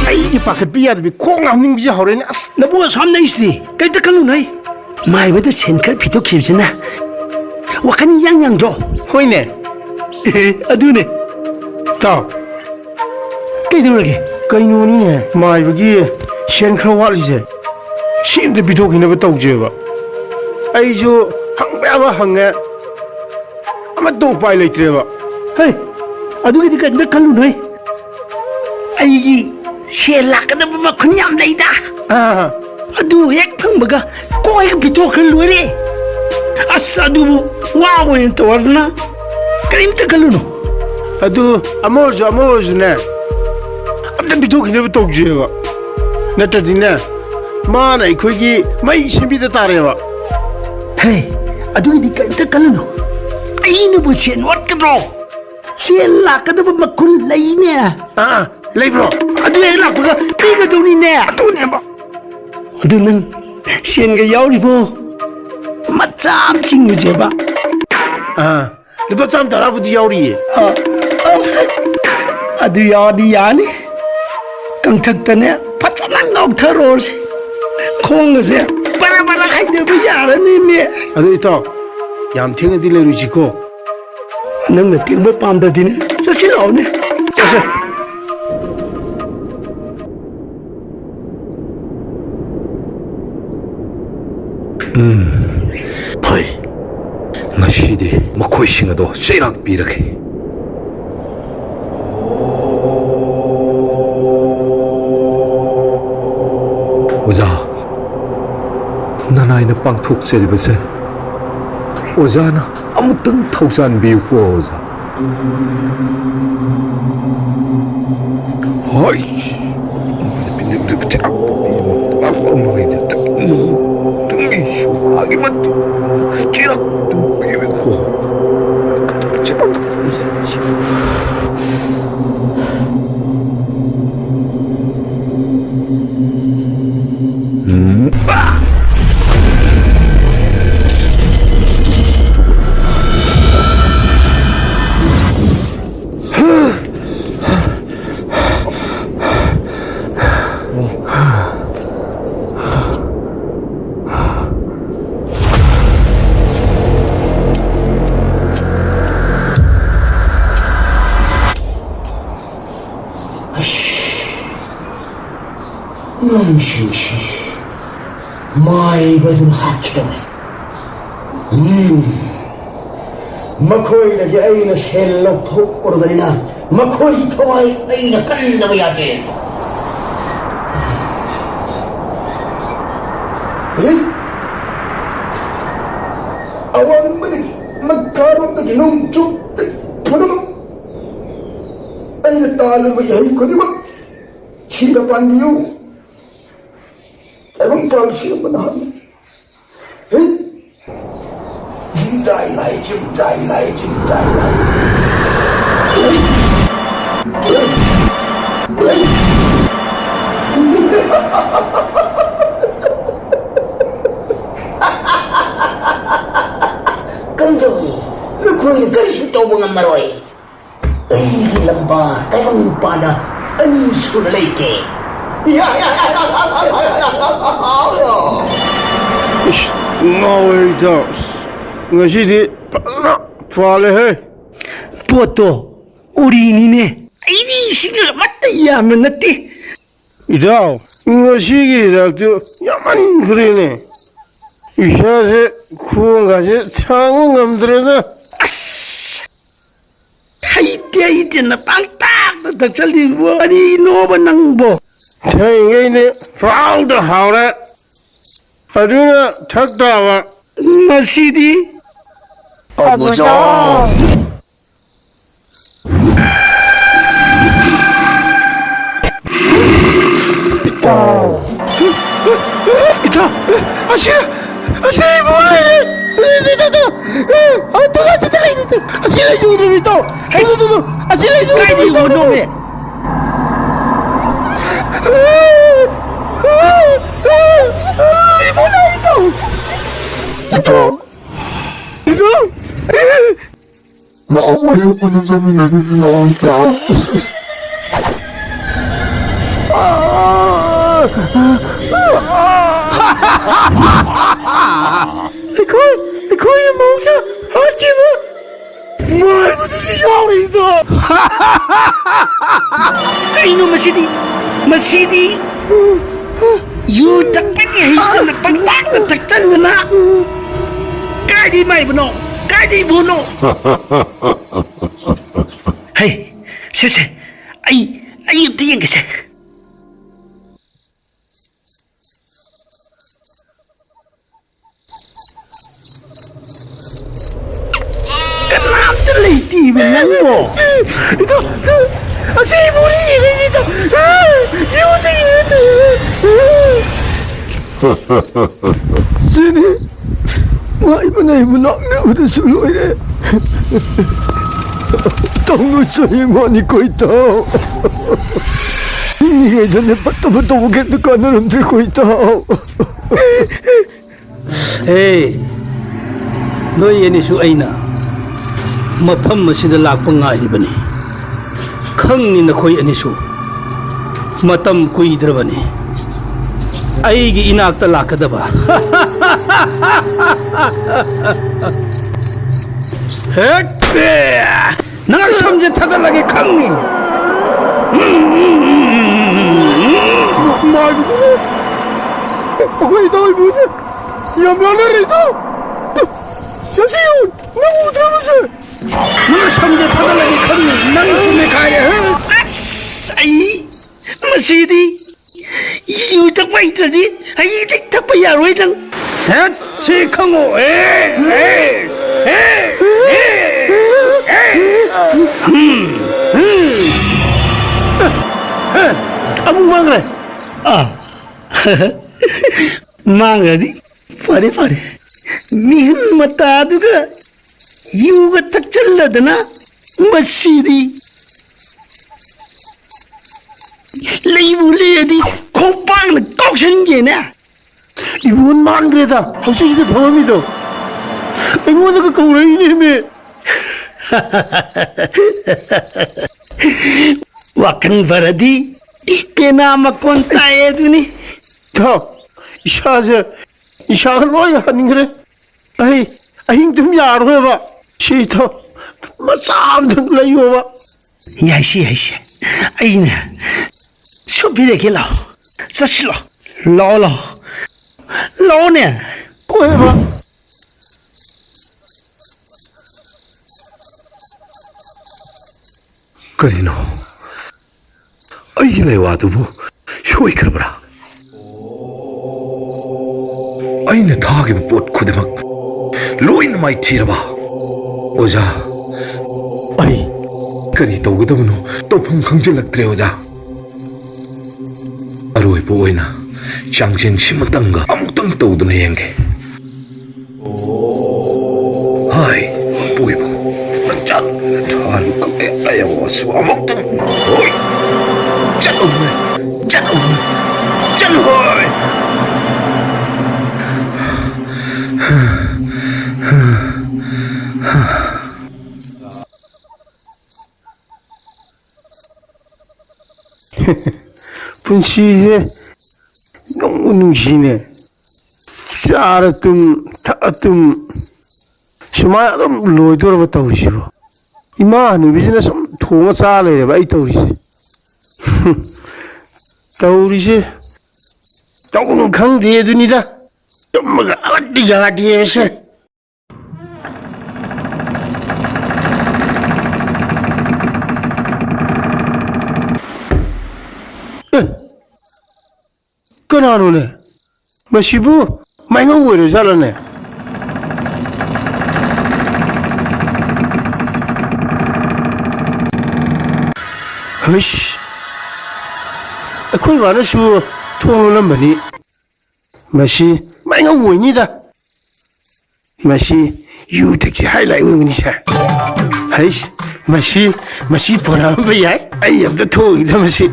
ꯑꯩꯒꯤ ꯄꯥꯈꯠꯄ ꯌꯥꯗꯕꯤ ꯈꯣꯡ ꯍꯥꯝꯅꯤꯡꯕꯁꯤ ꯍꯧꯔꯦꯅꯦ ꯑꯁ ꯅꯕꯨꯡ ꯑꯁꯨꯝ ꯂꯩꯁꯤꯗꯤ ꯀꯩꯇ ꯈꯜꯂꯨꯅꯣ ꯃꯥꯏꯕꯗ ꯁꯦꯟ ꯈꯔ ꯄꯤꯊꯣꯛꯈꯤꯕꯁꯤꯅ ꯋꯥꯈꯜ ꯌꯥꯡꯗ꯭ꯔꯣ ꯍꯣꯏꯅꯦ ꯑꯗꯨꯅꯦ ꯇꯥꯎ ꯀꯩꯗꯧꯔꯒꯦ ꯀꯩꯅꯣꯅꯤꯅꯦ ꯃꯥꯏꯕꯒꯤ ꯁꯦꯟ ꯈꯔ ꯋꯥꯠꯂꯤꯁꯦ ꯁꯤ ꯑꯝꯇ ꯄꯤꯊꯣꯛꯈꯤꯅꯕ ꯇꯧꯖꯦꯕ ꯑꯩꯁꯨ ꯍꯪꯕ ꯌꯥꯕ ꯍꯪꯉꯦ ꯑꯃꯠꯇ ꯎꯄꯥꯏ ꯂꯩꯇ꯭ꯔꯦꯕ ꯍꯩ ꯑꯗꯨꯒꯤꯗꯤ ꯀꯩꯝꯇ ꯈꯜꯂꯨꯅꯣ ꯑꯩꯒꯤ ꯁꯦꯜ ꯂꯥꯛꯀꯗꯕ ꯃꯈꯨꯟ ꯌꯥꯝ ꯂꯩꯗ ꯑꯗꯨ ꯍꯦꯛ ꯐꯪꯕꯒ ꯀꯣꯏꯒ ꯄꯤꯊꯣꯛꯈ꯭ꯔ ꯂꯣꯏꯔꯦ ꯑꯁ ꯑꯗꯨꯕꯨ ꯋꯥ ꯑꯣꯏꯅ ꯇꯧꯔꯗꯅ ꯀꯔꯤꯝꯇ ꯈꯜꯂꯨꯅꯨ ꯑꯗꯨ ꯑꯃ ꯑꯣꯏꯔꯁꯨꯅꯦ ꯑꯝꯇ ꯄꯤꯊꯣꯛꯈꯤꯅꯕ ꯇꯧꯖꯦꯕ ꯅꯠꯇ꯭ꯔꯗꯤꯅꯦ ꯃꯥꯅ ꯑꯩꯈꯣꯏꯒꯤ ꯃꯩ ꯁꯦꯝꯕꯤꯗ ꯇꯥꯔꯦꯕ ꯍꯦ ꯑꯗꯨꯒꯤꯗꯤ ꯀꯔꯤꯝꯇ ꯈꯜꯂꯨꯅꯨ ꯑꯩꯅꯕꯨ ꯁꯦꯟ ꯋꯥꯠꯀꯗ꯭ꯔꯣ ꯁꯦꯟ ꯂꯥꯛꯀꯗꯕ ꯃꯈꯨꯜ ꯂꯩꯅꯦ ꯂꯩꯕ꯭ꯔꯣ ꯑꯗꯨ ꯍꯦꯛ ꯂꯥꯛꯄꯒ ꯄꯤꯒꯗꯧꯅꯤꯅꯦ ꯑꯗꯨꯅꯦꯕ ꯑꯗꯨ ꯅꯪ ꯁꯦꯟꯒ ꯌꯥꯎꯔꯤꯕꯣ ꯃꯆꯥ ꯑꯃ ꯆꯤꯡꯉꯨꯁꯦꯕ ꯂꯨꯄꯥ 110 ꯌꯥꯎꯔꯤꯌꯦ ꯑꯗꯨ ꯌꯥꯎꯔꯗꯤ ꯌꯥꯅꯤ ꯀꯪꯊꯛꯇꯅꯦ ꯐꯖꯅ ꯉꯧꯊꯔꯣꯔꯁꯤ ꯈꯣꯡꯒꯁꯦ ꯕꯔꯥ ꯕꯔꯥ ꯍꯥꯏꯗꯕ ꯌꯥꯔꯅꯤꯃꯦ ꯑꯗꯨ ꯏꯇꯥꯎ ꯌꯥꯝ ꯊꯦꯡꯅꯗꯤ ꯂꯩꯔꯨꯁꯤꯀꯣ ꯅꯪꯅ ꯊꯦꯡꯕ ꯄꯥꯝꯗꯗꯤꯅꯦ ꯆꯠꯁꯤꯜꯂꯛꯑꯣꯅꯦ ꯆꯠꯁꯦ ꯐꯩ ꯉꯁꯤꯗꯤ ꯃꯈꯣꯏꯁꯤꯡ ꯑꯗꯣ ꯆꯩꯔꯥꯛ ꯄꯤꯔꯒꯦ ꯑꯣꯖꯥ ꯅꯅꯥꯏꯅ ꯄꯥꯡꯊꯣꯛꯆꯔꯤꯕꯁꯦ ꯑꯣꯖꯥꯅ ꯑꯃꯨꯛꯇꯪ ꯊꯧꯖꯥꯟꯕꯤꯌꯨꯀꯣ ꯑꯣꯖꯥ ꯍꯣꯏ ꯅꯪꯁꯤꯡꯁꯤ ꯃꯥꯏꯕꯗꯨꯅ ꯍꯥꯠꯈꯤꯗꯧꯔꯦ ꯃꯈꯣꯏꯗꯒꯤ ꯑꯩꯅ ꯁꯦꯜ ꯂꯧꯊꯣꯛꯎꯔꯕꯅꯤꯅ ꯃꯈꯣꯏꯒꯤ ꯊꯋꯥꯏ ꯑꯩꯅ ꯀꯟꯗꯕ ꯌꯥꯗꯦ ꯑꯋꯥꯡꯕꯗꯒꯤ ꯃꯈꯥꯔꯣꯝꯗꯒꯤ ꯅꯣꯡꯆꯨꯞꯇꯒꯤ ꯄꯨꯝꯅꯃꯛ ꯑꯩꯅ ꯇꯥꯜꯂꯨꯕ ꯌꯥꯍꯩ ꯈꯨꯗꯤꯡꯃꯛ ꯁꯤꯗ ꯄꯥꯟꯕꯤꯌꯨ এবং পরশিব নাম জিমজাই লাই కండు నువ్వు కరిసి తోబు నమ్మరోయ్ అయ్యి లంబా తగం పాన అని సుడలైకే ngồi đâu người gì đi phá lên hết 뽀또 우리니네 이리 시가 맞다 야면 났디 이다오 이것이기라도 야만 그러네 이샤세 구원가지 창원 감들어서 아씨 하이때나 빵딱 덕절리 머리 노버낭보 태인게네 파우더 하우라 아주나 탁다와 마시디 무서워. 이타 아시 뭐해 어떡하지 아시레지 우리 또 아시레지 우리 또 놈이 나와요 보는 사람이 내게 나온다. Ko'ya mawsa hot gibi. May bu dizi yavrıydı. Ayno masidi yu takpan ya hisan na pagtak na taktan mo na kadi may buno kadi buno hey sese ay yung tiyan kasi kenapa lady bilang mo Ito, si Buri dito. Sini, may manay-manak na udah suluy na. Tunggu sa'yo mo ni ko ito. Hindi nga dyan ipatabatawagin na ka na ng ko ito. hey noy yani su aina mafam masida lakpa ngaibani khangni nakhoi anisu matam kuidrabani aigi inakta lakadaba het nang samje thadalage khangni May ko na. Ako ito ay buti. Yamla rito. Siya yun. Nangutra mo siya. nang samje thadalage khangni nang sume kaya ai masidi yu takpa itradi ai dik takpa yaroi lang het si khango Abang mangre. Mangradi. Pare. Mihin mata aduga. Yuga takchalladana. Masidi. Leibu leyadi. Kompang na kauksan na. Ibun mangre da. Hausi phamamido. Ibun ka kaurai ne me. Wakan baradi. Pena makon tayo duni. İşağı loya ningre. Ahing tum yar hoba. Şeyta masam layo ba. Yashi. Ayna. Şu bir de lao. Saslo. Lao. Lao ne? Koyba. Karino. Ay 와두부 쇼이 그러더라. 아이네 다하게 못 쿠데막 로인 마이 티라바 오자 아이 그리 또그더노 또풍 강질락드레 오자 아로이 보이나 장신 심었던가 아무튼 또우드네 yen게 하이 보이고 짠 타루가 아야와스 아무튼 오이 짠 헐 분시에 너무 능시네. 싸르뜸 타뜸 시마야도 로이도로 떠오르시고 이마는 비즈니스 통화 싸래래 바이 떠오르시 떠오르시 조금 강대해 두니다. 엄마가 어디가 뒤에서 끊어놓네. 마시부 많이 오래 잘하네. 으이씨, 그걸 말하시오. 통으로는 뭐니? 맛이 많이 오니다. 맛이 유택지 하이라이트 응니샤. 아이씨, 맛이 보라면 뭐야? 아이 옆에 통이다 맛이.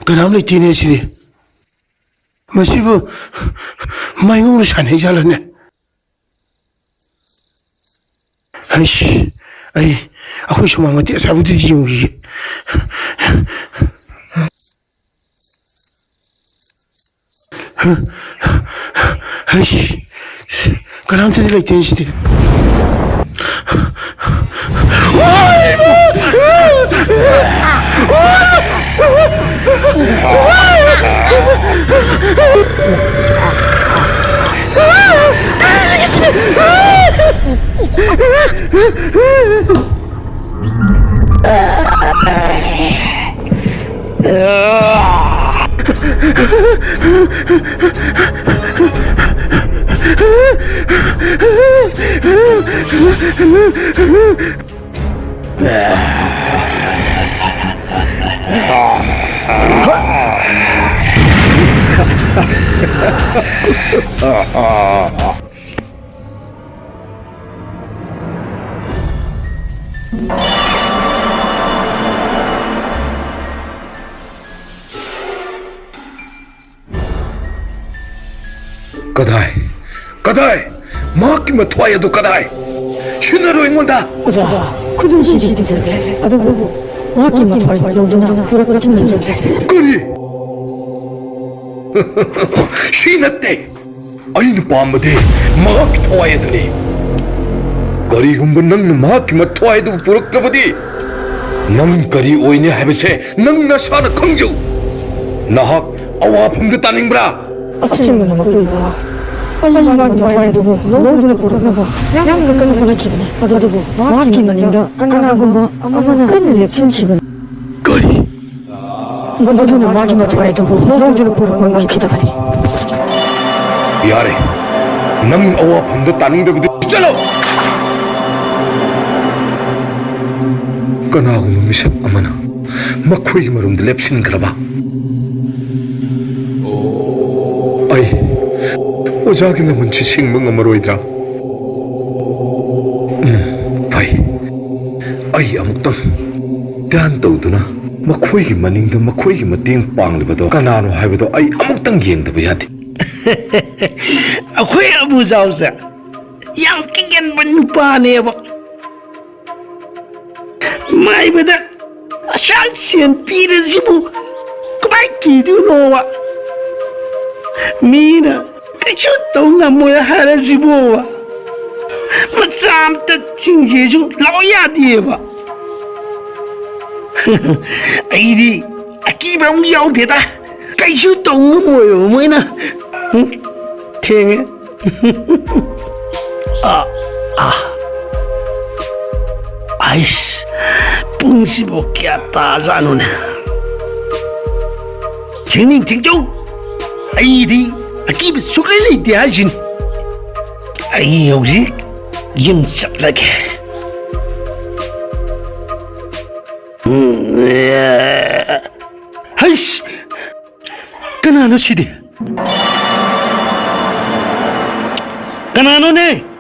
그남 레티네 시디 마시부 마이고 샤네 잘하네 아이씨 아이 아쿠이 쇼망가 때 사부디지 용기 아이씨 그남 세디 레티네 시디 까다이 막기만 토하여도 까다이 신나로 eng온다 그런 시기 되세요. 아도 그거 와기만 털 용도나 그렇긴 힘들지. 그리 신났대 아이는 밤마디 막기 토하여더니 거리군부 능 막기만 토하여도 부럽더보디 능 거리 오이니 하면서 능 나사나 강조 나학 아와품도 따닝브라 아침에 먹고 빨리만 털어도 너무들 보러고 양은 그런 기분이 아도 와기만 인가 깐깐하고 뭐 아무나 큰일 심기분 거리 너는 와기만 털어도 너무들 보러고 기다려. 미안해 능 아와품도 따닝더보디 있잖아 까나하고 미삽 아마나 막코이 마름도 랩시는 그라봐 아이 오자기 남은 지식มึง 어머로이드라 바이 아이 아묵당 단 떠우두나 막코이기 마닝도 막코이기 마띵 빵르바도 까나노 하이바도 아이 아묵당 기행더바 야디 아쿠이 아부자우자 양 끼겐 누파네바 마이바다 샹시엔 피르지부 그바이 기두노와 미나 그저 동남모야 하라지부와 마참다 징제주 라오야디에바 아이디 아끼방 야오데다 그저 동남모요 뭐이나 탱에 아이씨 뿡시복기야 따자누네 쟁닝 쟁종 아이디 아끼비 속레리 대하신 아이 혹시 영착하게 아이씨 그나노 시대 그나노네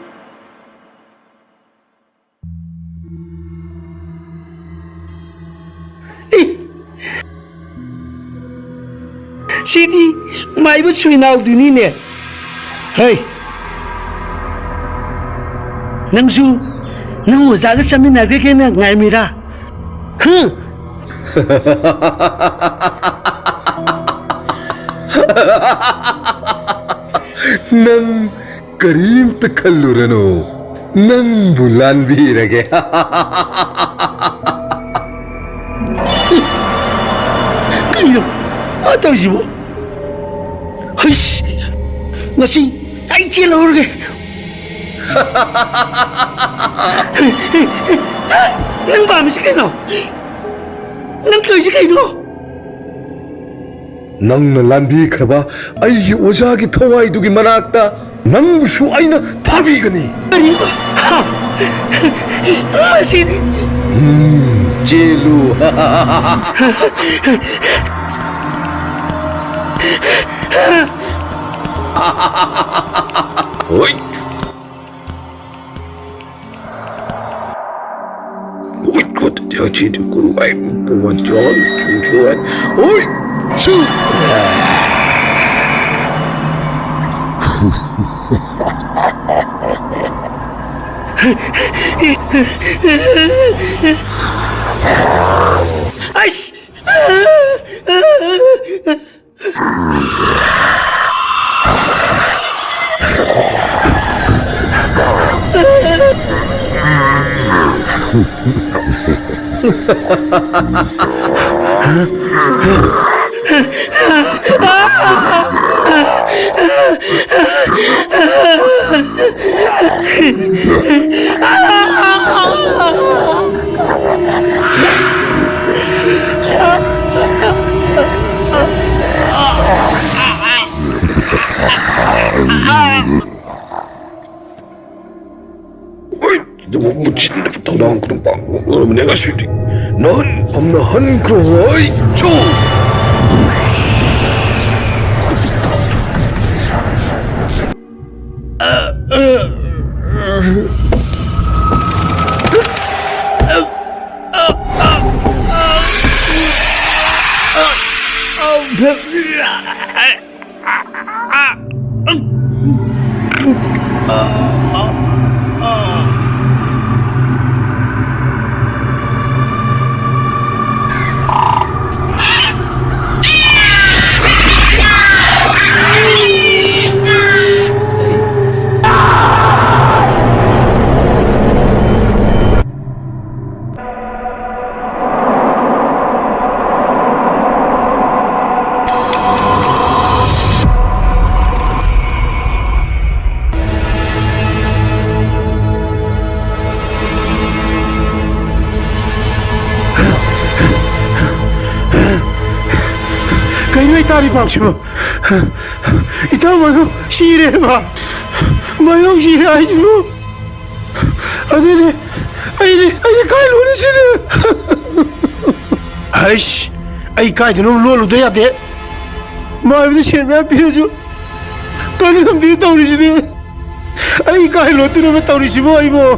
시디 마이브 수이나우 두니네 헤이 낭수 낭 오자가 세미나게 게나 ngaimira 능 그림 뜻할루라노 능 불란 비라게 그이로 어떠지 뭐 허이씨 너시 아이치를 오르게 능 밤이 시켜노 능 또이 시켜노 낭나 란비 크라바 아이 오자기 토와이두기 만악다 낭부슈 아이나 답이거니 그리고 마시디 제루 어이 어이 그것도 내가 진짜 그런 거야 뭐 완전 좋아해 어이 슈! 아이씨. 어이, 너무 묻힌다. 나온 그런 방법. 그러면 내가 쉬리. 넌 없나 한 그런 어이 조. Kaya itari bang siya mo? Ito mo sire ba? Mayong sire ay mo? Ay kaya lo na siya. Ay kaya dinong lolo daya de. Mavi de siya na piro. Kani kang di tao ni siya. Ay kaya lo tino me tao ni siya mo ay mo.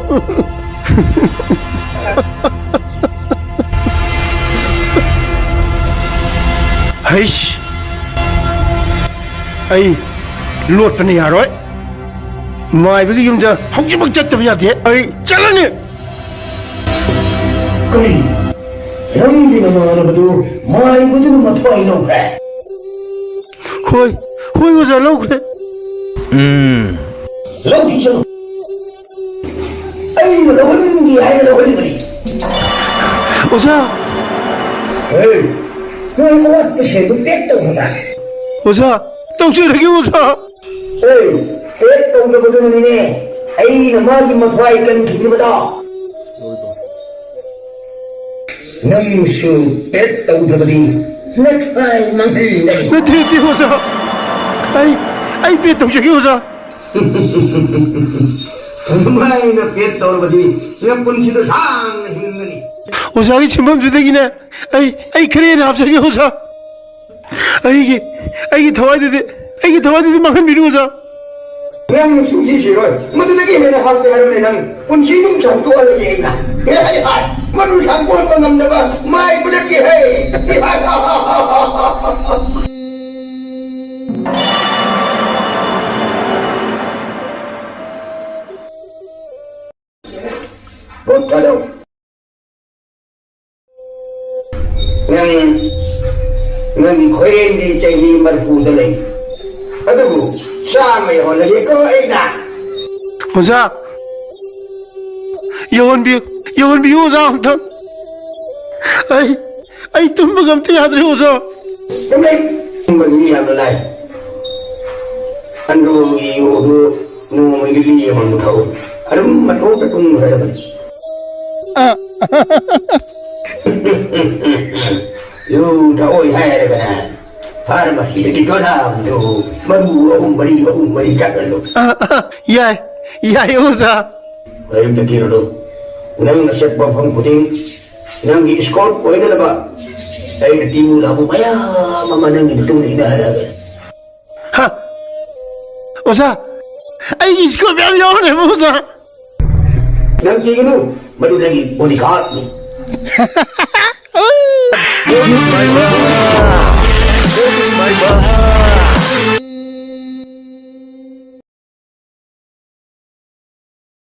Aish, ai, lột phần nhà rồi. Mai với cái dùng giờ không chỉ bằng chất từ nhà thế, ai, chắc là nè. Cái 형이 되는 거는 mai có chứ mà thôi đâu cả. Hôi bao giờ lâu thế? Lâu thì sao? Ai mà lâu hơn gì hay là lâu hơn gì? Ủa sao? Người có cái sự cũng tết đâu hả? Ủa sao? Tao chưa thấy cái ủa sao? tết đâu đâu có cái này. Ai mà mai mà thôi cần gì mà đó. Năm xưa tết đâu đâu đi. Nó phải mang gì đây? Nó thiệt ủa sao? Ai biết tao chưa cái ủa sao? Mai nó tết đâu đâu đi. Nó quân sĩ đó sang hình người. ủa sao cái chim bấm chủ tịch này? Ai kêu nó 합쳐 cái ủa sao? ai cái thawai đi mang cái ủa sao? Yang suci sih, madu lagi mana hal tu hari ni, kunci itu cantik ada je na. Madu sangkut mengam dah, mai budak ke hai. Betul tu. Yang kau ini cakap marfu tu lagi. Aduh. Sao mày hỏi là gì có ấy nè? Ủa sao? Yêu hơn biết ủa sao không thầm? Ai tụm mà cầm tay hạt ủa sao? Đúng đấy. Mình đi làm cái này. Anh rồi yêu hứa, ngồi đi đi mà một thầu. Anh mà thấu cái tung rồi mình. Yêu thấu hay rồi nè. Para masih begitu lah tu. Baru beri kat lu. Ya ủa sao? Baru begitu tu. Nang nasib bapang puting. Nang di sekolah kau ini apa? Ay timu lah bu maya mama nang itu ni dah lah. Ha? Ủa sao? Ai đi sekolah biar nhau này ủa sao? Nang di itu baru lagi bodyguard ni.